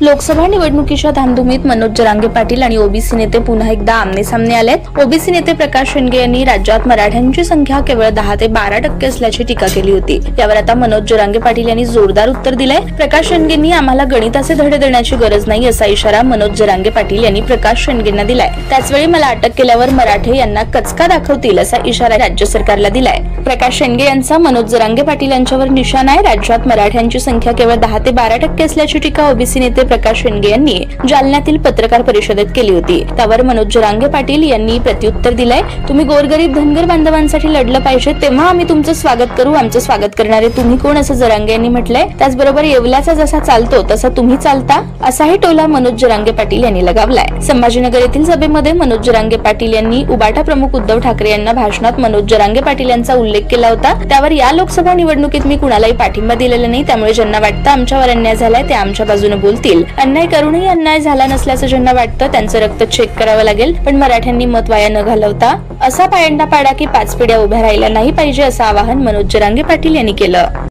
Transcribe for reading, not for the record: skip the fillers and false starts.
लोकसभा निवडणुकीच्या धामधुमीत मनोज जरांगे पाटील आणि ओबीसी नेते पुन्हा एकदा आमने-सामने आलेत। ओबीसी नेते प्रकाश शेंडगे यांनी राज्यात मराठ्यांची संख्या केवळ 10 ते 12% असल्याची टीका केली होती। यावर आता मनोज जरांगे पाटील यांनी जोरदार उत्तर दिलंय। प्रकाश शेंडगेंनी आम्हाला गणिताचे धडे देण्याची गरज नाही असा इशारा मनोज जरांगे पाटील यांनी प्रकाश शेंडगेंना दिलाय। त्याचवेळी मला अटक केल्यावर मराठे यांना कचका दाखवतील असा इशारा राज्य सरकारला दिलाय। प्रकाश शेंडगे यांचा मनोज जरांगे पाटील यांच्यावर निशाणा आहे। राज्यात मराठ्यांची संख्या केवळ 10 ते 12% असल्याची टीका ओबीसी नेते प्रकाश शेंडगे यांनी जालन्यातील पत्रकार परिषदेत केली होती। त्यावर मनोज जरांगे पाटील यांनी प्रत्युत्तर दिलंय। तुम्ही गोरगरीब धनगर बांधवांसाठी लढलं पाहिजे तेव्हा आम्ही तुमचं स्वागत करू। आमचं स्वागत करणारे तुम्ही कोण असं जरांगे यांनी म्हटलंय। त्याचबरोबर येवल्याचा जसा चालतो तसा तुम्ही चालता असाही टोला मनोज जरांगे पाटील यांनी लगावलाय। संभाजीनगर येथील सभेमध्ये मनोज जरांगे पाटील यांनी उबाटा प्रमुख उद्धव ठाकरे यांना भाषणात मनोज जरांगे पाटील यांचा उल्लेख केला होता। त्यावर या लोकसभा निवडणुकीत मी कुणालाही पाठिंबा दिलेला नाही, त्यामुळे ज्यांना वाटतं आमच्यावर अन्याय झालाय ते आमच्या बाजूने बोलतील। अन्याय करूनही अन्याय झाला नसल्याचं ज्यांना वाटतं त्यांचं रक्त चेक करावं लागेल, पण मराठ्यांनी मत वाया न घालवता असा पायंडा पाडा की 5 पिढ्या उभ्या राहिल्या नाही पाहिजे असं आवाहन मनोज जरांगे पाटील यांनी केलं।